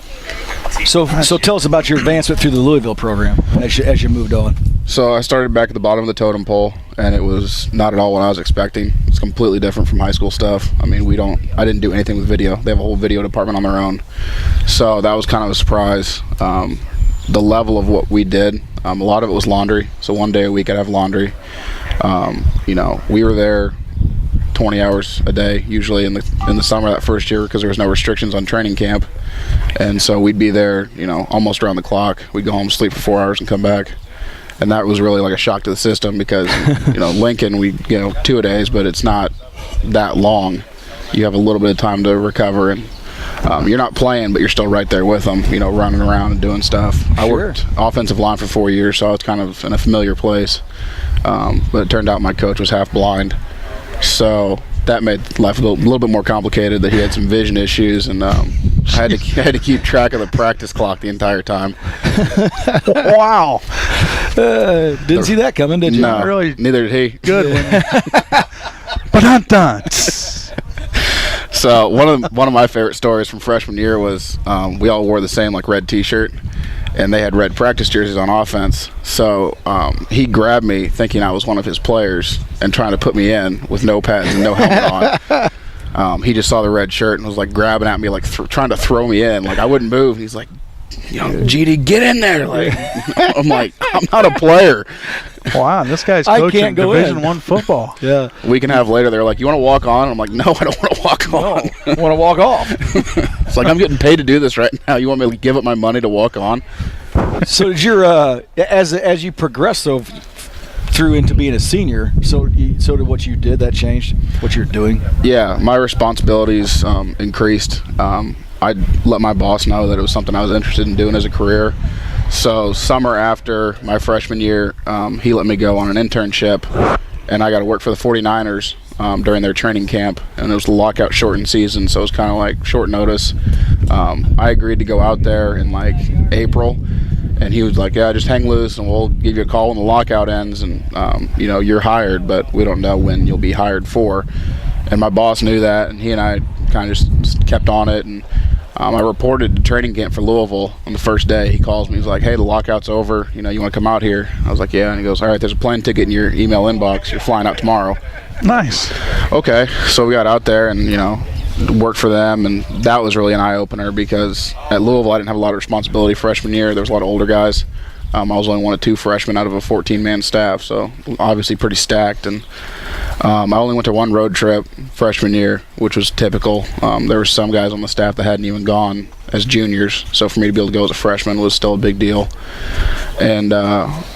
So tell us about your advancement through the Louisville program as you moved on. So I started back at the bottom of the totem pole, and it was not at all what I was expecting. It's completely different from high school stuff. I mean, I didn't do anything with video. They have a whole video department on their own. So that was kind of a surprise. The level of what we did, a lot of it was laundry. So one day a week I'd have laundry. We were there 20 hours a day usually in the summer that first year, because there was no restrictions on training camp, and so we'd be there almost around the clock. We'd go home, sleep for 4 hours, and come back. And that was really like a shock to the system, because Lincoln, we 2-a-days, but it's not that long. You have a little bit of time to recover, and you're not playing, but you're still right there with them, running around and doing stuff. Sure. I worked offensive line for 4 years, so I was kind of in a familiar place. But it turned out my coach was half blind, so that made life a little bit more complicated. That he had some vision issues, and I had to keep track of the practice clock the entire time. Wow. Didn't see that coming, did you? No, really neither did he. good. But dun. So one of my favorite stories from freshman year was we all wore the same like red T-shirt, and they had red practice jerseys on offense. So he grabbed me thinking I was one of his players and trying to put me in with no pads and no helmet on. He just saw the red shirt and was like grabbing at me, like trying to throw me in. Like I wouldn't move. He's like, GD, get in there! Like I'm like, I'm not a player. Wow, this guy's coaching Division I football. Yeah. We can have later. They're like, you want to walk on? I'm like, no, I don't want to walk on. I want to walk off. It's like I'm getting paid to do this right now. You want me to give up my money to walk on? So did your as you progressed through into being a senior, so did what you did, that changed what you're doing? Yeah, my responsibilities increased. I let my boss know that it was something I was interested in doing as a career. So summer after my freshman year, he let me go on an internship, and I got to work for the 49ers during their training camp, and it was the lockout shortened season, so it was kind of like short notice. I agreed to go out there in like April, and he was like, yeah, just hang loose and we'll give you a call when the lockout ends, and you're hired, but we don't know when you'll be hired for. And my boss knew that, and he and I kind of just kept on it. And I reported to training camp for Louisville on the first day. He calls me. He's like, hey, the lockout's over. You want to come out here? I was like, yeah. And he goes, all right, there's a plane ticket in your email inbox. You're flying out tomorrow. Nice. Okay. So we got out there and, worked for them. And that was really an eye-opener because at Louisville, I didn't have a lot of responsibility freshman year. There was a lot of older guys. I was only one of two freshmen out of a 14-man staff, so obviously pretty stacked. And I only went to one road trip freshman year, which was typical. There were some guys on the staff that hadn't even gone as juniors, so for me to be able to go as a freshman was still a big deal. And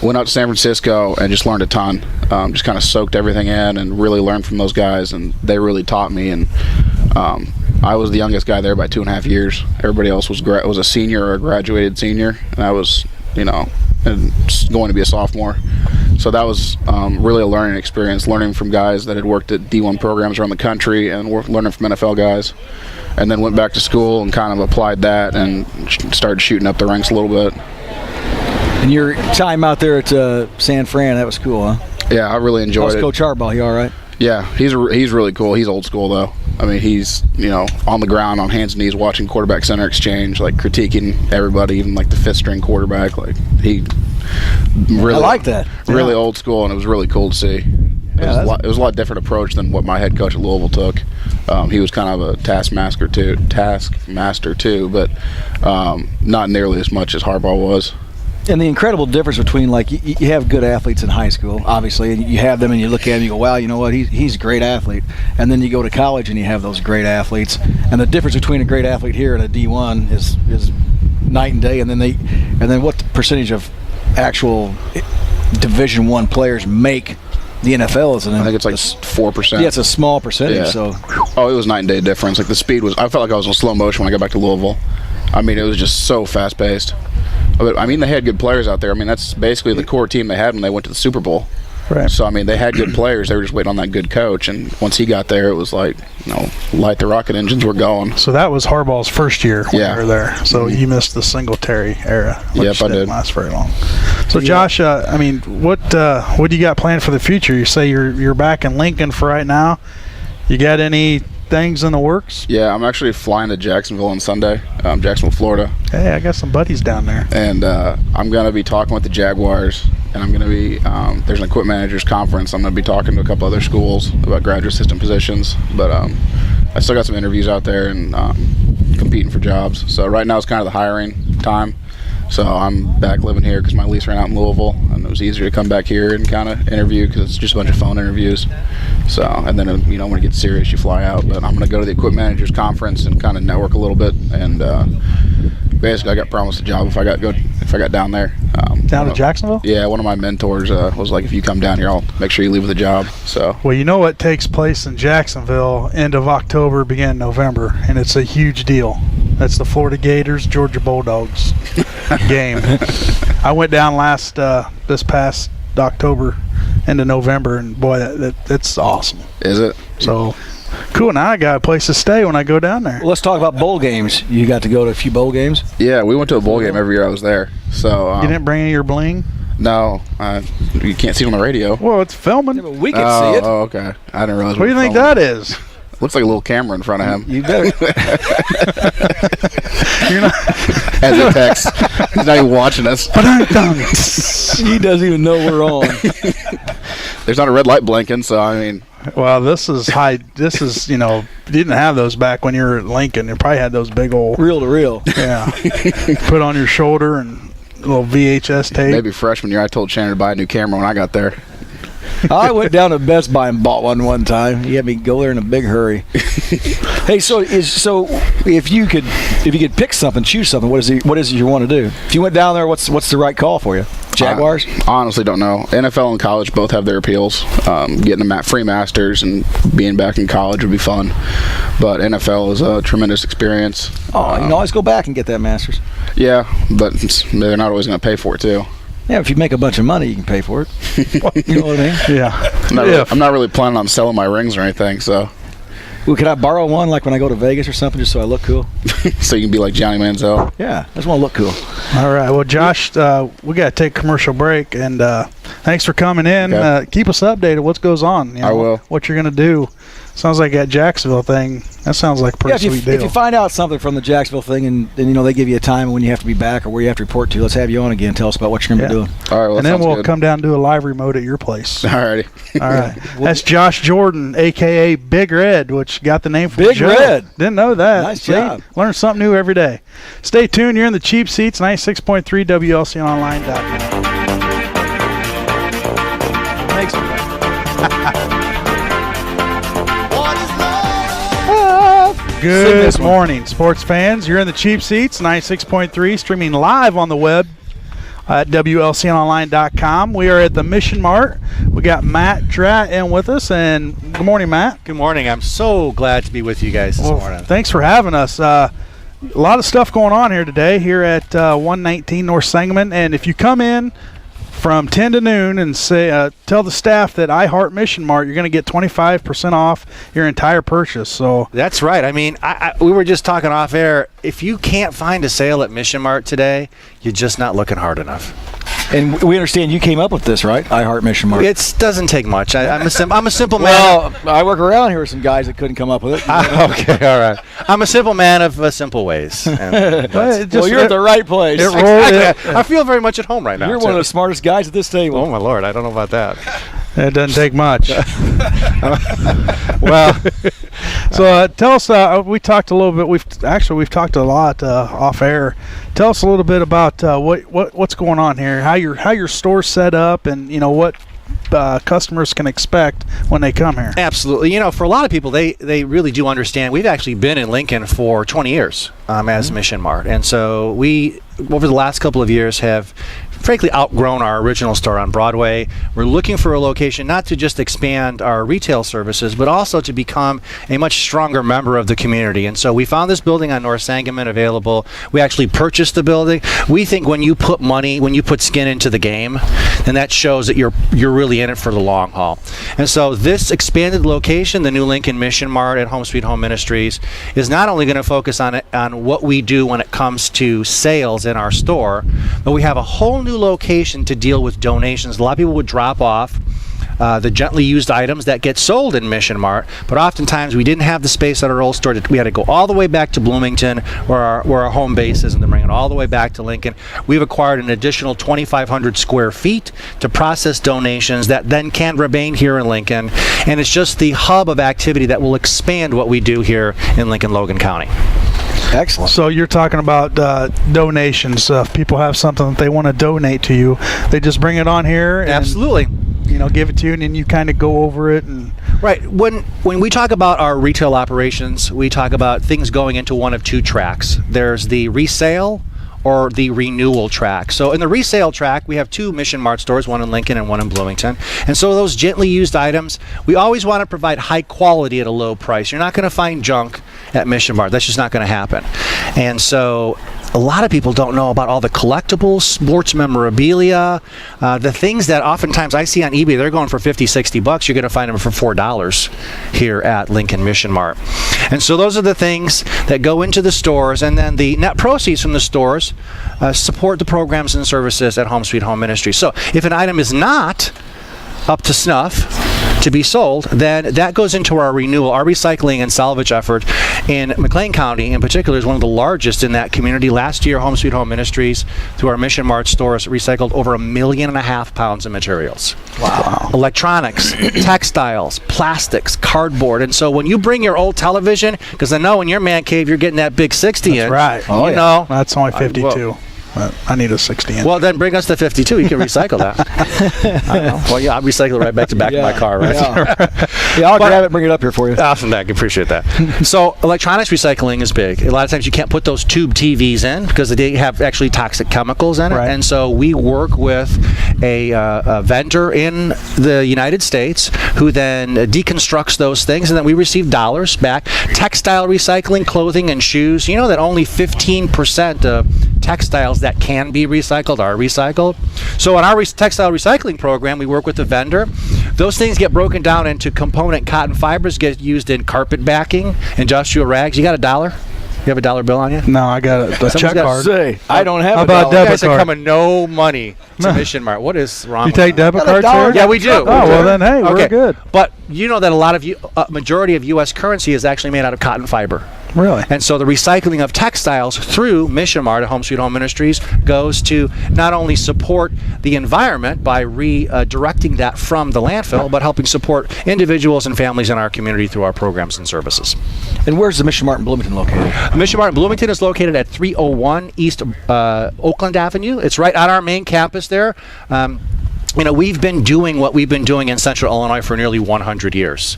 went out to San Francisco and just learned a ton. Just kind of soaked everything in and really learned from those guys, and they really taught me. And I was the youngest guy there by 2.5 years. Everybody else was a senior or a graduated senior, and I was and going to be a sophomore. So that was really a learning experience, learning from guys that had worked at D1 programs around the country and learning from NFL guys. And then went back to school and kind of applied that and started shooting up the ranks a little bit. And your time out there at San Fran, that was cool, huh? Yeah, I really enjoyed it. Coach Harbaugh, he all right? Yeah, he's really cool. He's old school, though. I mean, he's, on the ground, on hands and knees, watching quarterback center exchange, like critiquing everybody, even like the fifth-string quarterback. Like, he really... I like that. Really old school, and it was really cool to see. It was a lot different approach than what my head coach at Louisville took. He was kind of a taskmaster too, but not nearly as much as Harbaugh was. And the incredible difference between, like, you have good athletes in high school, obviously, and you have them and you look at them and you go, wow, you know what, he's a great athlete. And then you go to college and you have those great athletes. And the difference between a great athlete here and a D1 is night and day. And then what the percentage of actual Division I players make the NFL is. I think it's like 4%. Yeah, it's a small percentage. Yeah. So. Oh, it was night and day difference. Like the speed was, I felt like I was in slow motion when I got back to Louisville. I mean, it was just so fast paced. But I mean, they had good players out there. I mean, that's basically the core team they had when they went to the Super Bowl. Right. So I mean, they had good players. They were just waiting on that good coach. And once he got there, it was like, light the rocket engines were going. So that was Harbaugh's first year when you were there. So Mm-hmm. you missed the Singletary era. Yep, I did. Last very long. So Josh, I mean, what do you got planned for the future? You say you're back in Lincoln for right now. You got any things in the works? Yeah, I'm actually flying to Jacksonville on Sunday, Jacksonville, Florida. Hey, I got some buddies down there. And I'm going to be talking with the Jaguars, and I'm going to be, there's an equipment managers conference. I'm going to be talking to a couple other schools about graduate assistant positions. But I still got some interviews out there and competing for jobs. So right now it's kind of the hiring time. So I'm back living here because my lease ran out in Louisville, and it was easier to come back here and kind of interview because it's just a bunch of phone interviews. So, and then, when it gets serious, you fly out. But I'm going to go to the equipment managers conference and kind of network a little bit. And basically, I got promised a job if I got down there. Down to Jacksonville? Yeah, one of my mentors was like, if you come down here, I'll make sure you leave with a job. So. Well, you know what takes place in Jacksonville end of October, beginning of November, and it's a huge deal. That's the Florida Gators, Georgia Bulldogs game. I went down this past October into November, and boy, that's awesome. Is it? So cool. Now I got a place to stay when I go down there. Well, let's talk about bowl games. You got to go to a few bowl games? Yeah, we went to a bowl game every year I was there. So you didn't bring any of your bling? No, you can't see it on the radio. Well, it's filming. Yeah, but we can see it. Oh, okay. I didn't realize. What do you think that is? Looks like a little camera in front of him. You better. You're not. As a text. He's not even watching us. He doesn't even know we're on. There's not a red light blinking, so I mean. Well, this is high. This is, you didn't have those back when you were at Lincoln. You probably had those big old. Reel to reel. Yeah. Put on your shoulder and a little VHS tape. Maybe freshman year, I told Shannon to buy a new camera when I got there. I went down to Best Buy and bought one time. He had me go there in a big hurry. Hey, so if you could pick something, choose something, what is it you want to do? If you went down there, what's the right call for you? Jaguars? I honestly don't know. NFL and college both have their appeals. Getting a free masters and being back in college would be fun. But NFL is a tremendous experience. Oh, you can always go back and get that masters. Yeah, but they're not always going to pay for it too. Yeah, if you make a bunch of money, you can pay for it. You know what I mean? Yeah. I'm not really planning on selling my rings or anything, so. Well, could I borrow one, like when I go to Vegas or something, just so I look cool? So you can be like Johnny Manziel. Yeah, I just want to look cool. All right. Well, Josh, we got to take a commercial break, and thanks for coming in. Okay. Keep us updated what goes on. I will. What you're going to do. Sounds like that Jacksonville thing. That sounds like a pretty sweet deal. If you find out something from the Jacksonville thing, and they give you a time when you have to be back or where you have to report to, let's have you on again. Tell us about what you're going to be doing. All right. Well, and then we'll good. come down and do a live remote at your place. All righty. All right. That's Josh Jordan, a.k.a. Big Red, which got the name from Big Joe. Red. Didn't know that. Nice job. Learn something new every day. Stay tuned. You're in the Cheap Seats, 96.3 WLCNonline.com. Thanks. Good morning, sports fans. You're in the Cheap Seats, 96.3, streaming live on the web at WLCNonline.com. We are at the Mission Mart. We got Matt Dratt in with us, and good morning, Matt. Good morning. I'm so glad to be with you guys this morning. Thanks for having us. A lot of stuff going on here today here at 119 North Sangamon, and if you come in from 10 to noon and say tell the staff that I Heart Mission Mart, you're going to get 25% off your entire purchase. So that's right. I mean, we were just talking off air. If you can't find a sale at Mission Mart today, you're just not looking hard enough. And we understand you came up with this, right? I Heart Mission Mart. It doesn't take much. I'm a simple man. Well, I work around here with some guys that couldn't come up with it. Okay, all right. I'm a simple man of simple ways. Well, you're at the right place. I feel very much at home right now. You're one of the smartest guys at this table. Oh, my Lord. I don't know about that. It doesn't take much. Well, so tell us. We talked a little bit. We've talked a lot off air. Tell us a little bit about what's going on here. How your store's set up, and what customers can expect when they come here. Absolutely. For a lot of people, they really do understand. We've actually been in Lincoln for 20 years as Mission Mart, and so we, over the last couple of years, have frankly outgrown our original store on Broadway. We're looking for a location not to just expand our retail services, but also to become a much stronger member of the community. And so we found this building on North Sangamon available. We actually purchased the building. We think when you put money, when you put skin into the game, then that shows that you're really in it for the long haul. And so this expanded location, the new Lincoln Mission Mart at Home Sweet Home Ministries, is not only going to focus on what we do when it comes to sales in our store, but we have a whole new location to deal with donations. A lot of people would drop off the gently used items that get sold in Mission Mart, but oftentimes we didn't have the space at our old store. We had to go all the way back to Bloomington, where our home base is, and then bring it all the way back to Lincoln. We've acquired an additional 2,500 square feet to process donations that then can remain here in Lincoln, and it's just the hub of activity that will expand what we do here in Lincoln-Logan County. Excellent. So you're talking about donations. If people have something that they want to donate to you, they just bring it on here and Absolutely. Give it to you, and then you kind of go over it. And right. When we talk about our retail operations, we talk about things going into one of two tracks. There's the resale or the renewal track. So in the resale track, we have two Mission Mart stores, one in Lincoln and one in Bloomington. And so those gently used items, we always want to provide high quality at a low price. You're not going to find junk at Mission Mart. That's just not going to happen. And so a lot of people don't know about all the collectibles, sports memorabilia, the things that oftentimes I see on eBay. They're going for $50-$60. You're going to find them for $4 here at Lincoln Mission Mart. And so those are the things that go into the stores, and then the net proceeds from the stores support the programs and services at Home Sweet Home Ministry. So if an item is not up to snuff to be sold, then that goes into our renewal. Our recycling and salvage effort in McLean County in particular is one of the largest in that community. Last year, Home Sweet Home Ministries, through our Mission Mart stores, recycled over 1.5 million pounds of materials. Wow. Electronics, textiles, plastics, cardboard. And so when you bring your old television, because I know in your man cave you're getting that big 60 inch. Right. Oh, you know. That's only 52. I need a 60 inch. Well, then bring us the 52. You can recycle that. I don't know. Well, yeah, I'll recycle it right back to back of my car, right? Yeah, I'll grab it and bring it up here for you. Awesome, I appreciate that. So electronics recycling is big. A lot of times you can't put those tube TVs in because they have actually toxic chemicals in it. Right. And so we work with a vendor in the United States who then deconstructs those things, and then we receive dollars back. Textile recycling, clothing and shoes. You know that only 15% of textiles that can be recycled are recycled. So in our textile recycling program, we work with the vendor. Those things get broken down into component cotton fibers, get used in carpet backing, industrial rags. You got $1? You have $1 bill on you? No, I got a check card. Say, I don't have How a about dollar. debit You guys are card? coming no money to Mission Mart. What is wrong You with take that? debit Got a cards dollar. here? Yeah, we do. Oh, well then, hey, we're good. But you know that a lot of majority of U.S. currency is actually made out of cotton fiber. Really? And so the recycling of textiles through Mission Mart at Home Sweet Home Ministries goes to not only support the environment by redirecting that from the landfill, but helping support individuals and families in our community through our programs and services. And where's the Mission Mart in Bloomington located? Mission Mart in Bloomington is located at 301 East Oakland Avenue. It's right on our main campus there. You know, we've been doing what we've been doing in Central Illinois for nearly 100 years.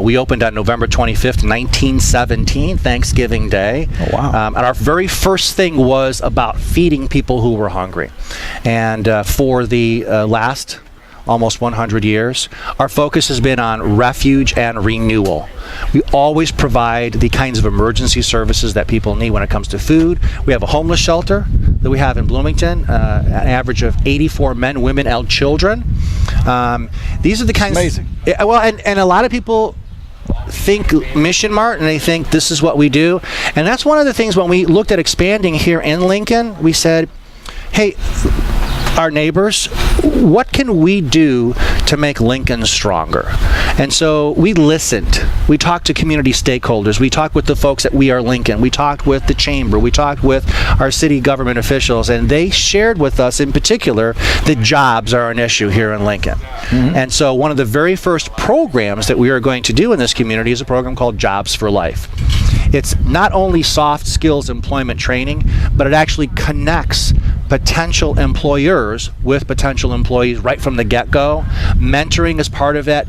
We opened on November 25th, 1917, Thanksgiving Day. Oh, wow. And our very first thing was about feeding people who were hungry. And for the last almost 100 years, our focus has been on refuge and renewal. We always provide the kinds of emergency services that people need when it comes to food. We have a homeless shelter that we have in Bloomington, an average of 84 men, women, and children. These are the kinds. Amazing. Well, and a lot of people think Mission Mart and they think this is what we do. And that's one of the things when we looked at expanding here in Lincoln, we said, hey, our neighbors, what can we do to make Lincoln stronger? And so we listened. We talked to community stakeholders. We talked with the folks at We Are Lincoln. We talked with the chamber. We talked with our city government officials, and they shared with us in particular that jobs are an issue here in Lincoln. Mm-hmm. And so one of the very first programs that we are going to do in this community is a program called Jobs for Life. It's not only soft skills employment training, but it actually connects potential employers with potential employees right from the get-go. Mentoring is part of that.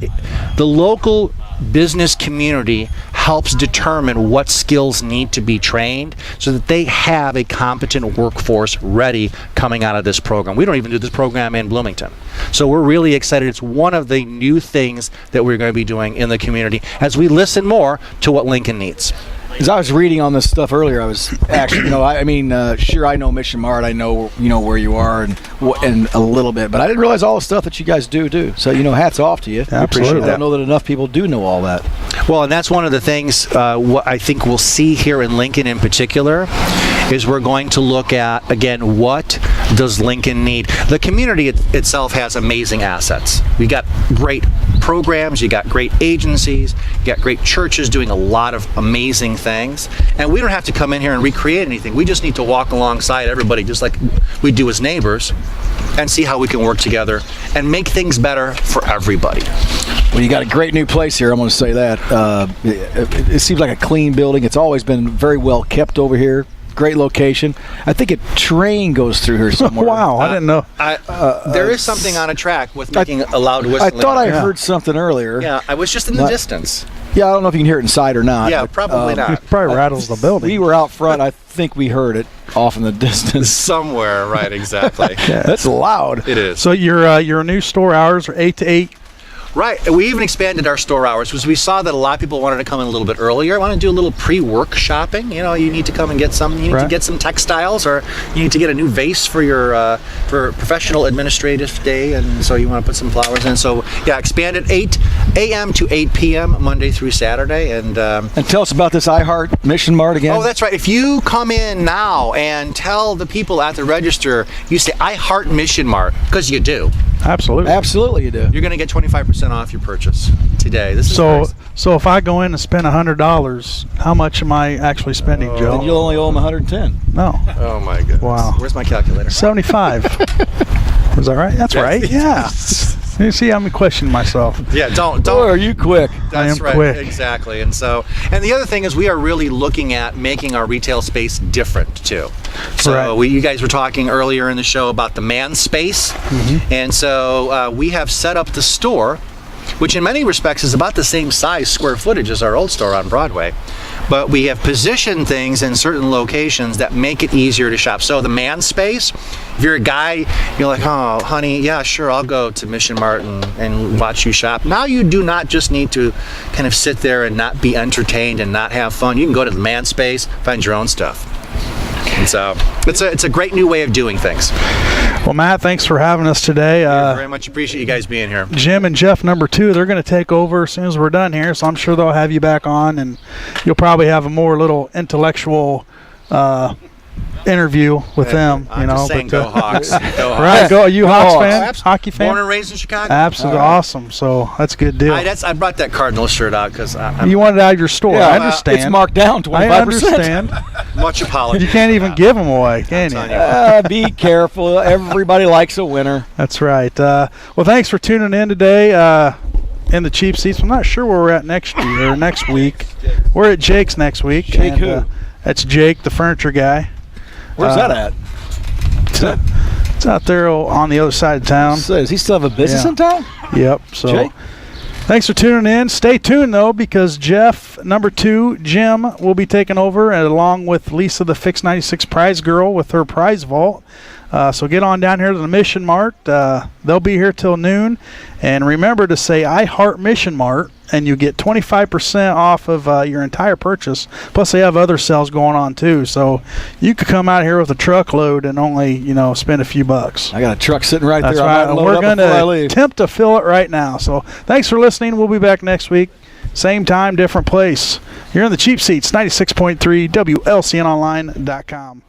The local business community helps determine what skills need to be trained so that they have a competent workforce ready coming out of this program. We don't even do this program in Bloomington. So we're really excited. It's one of the new things that we're going to be doing in the community as we listen more to what Lincoln needs. As I was reading on this stuff earlier, I was actually, sure, I know Mission Mart, I know, where you are and a little bit, but I didn't realize all the stuff that you guys do. So, hats off to you. Absolutely. I don't know that enough people do know all that. Well, and that's one of the things what I think we'll see here in Lincoln in particular is we're going to look at, again, what does Lincoln need? The community itself has amazing assets. We got great programs, you got great agencies, you got great churches doing a lot of amazing things, and we don't have to come in here and recreate anything. We just need to walk alongside everybody just like we do as neighbors and see how we can work together and make things better for everybody. Well, you got a great new place here, I'm going to say that. It seems like a clean building. It's always been very well kept over here. Great location. I think a train goes through here somewhere. Wow, I didn't know. There is something on a track with making a loud whistling. I thought I heard something earlier. Yeah, I was just in the distance. Yeah, I don't know if you can hear it inside or not. Yeah, probably not. It probably rattles the building. We were out front. I think we heard it off in the distance. Somewhere, right, exactly. That's loud. It is. So your new store hours are 8 to 8? Right. We even expanded our store hours because we saw that a lot of people wanted to come in a little bit earlier. Want to do a little pre-work shopping. You know, you need to come and get some. You need to get some textiles, or you need to get a new vase for your for professional administrative day, and so you want to put some flowers in. So yeah, expanded 8 a.m. to 8 p.m. Monday through Saturday, and tell us about this iHeart Mission Mart again. Oh, that's right. If you come in now and tell the people at the register, you say I Heart Mission Mart, because you do. Absolutely you do. You're going to get 25% off your purchase today. This is nice. So if I go in and spend $100, how much am I actually spending, Joe? Then you'll only owe them 110. No. Oh my goodness. Wow. Where's my calculator? 75. Was that right? That's right. Yeah. You see, I'm questioning myself. Yeah, don't. Boy, are you quick? That's I am right. quick. Exactly. And the other thing is, we are really looking at making our retail space different too. So you guys were talking earlier in the show about the man space, and so we have set up the store, which in many respects is about the same size square footage as our old store on Broadway. But we have positioned things in certain locations that make it easier to shop. So the man space, if you're a guy, you're like, oh, honey, yeah, sure, I'll go to Mission Mart and watch you shop. Now you do not just need to kind of sit there and not be entertained and not have fun. You can go to the man space, find your own stuff. And so it's a great new way of doing things. Well, Matt, thanks for having us today. Very much appreciate you guys being here. Jim and Jeff, number 2, they're going to take over as soon as we're done here, so I'm sure they'll have you back on, and you'll probably have a more little intellectual interview with them. I'm just saying, go Hawks. Go Hawks. Right, go. Are you Hawks fan? Absolutely. Hockey fan? Born and raised in Chicago. Absolutely. Awesome. So that's a good deal. I brought that Cardinal shirt out because you want it out of your store. Yeah, I understand. It's marked down 25%. I understand. Much apology. You can't even give them away, can you? Be careful. Everybody likes a winner. That's right. Well, thanks for tuning in today in the Cheap Seats. I'm not sure where we're at next week. We're at Jake's next week. Jake who? That's Jake, the furniture guy. Where's that at? It's out there on the other side of town. So does he still have a business in town? Yep. So Jake? thanks for tuning in. Stay tuned, though, because Jeff, number 2, Jim, will be taking over, and along with Lisa, the Fix 96 prize girl, with her prize vault. So get on down here to the Mission Mart. They'll be here till noon. And remember to say, I Heart Mission Mart, and you get 25% off of your entire purchase. Plus, they have other sales going on, too. So you could come out here with a truckload and only, spend a few bucks. I got a truck sitting right That's there. right. And we're going to attempt to fill it right now. So thanks for listening. We'll be back next week. Same time, different place. You're in the Cheap Seats, 96.3 WLCNonline.com.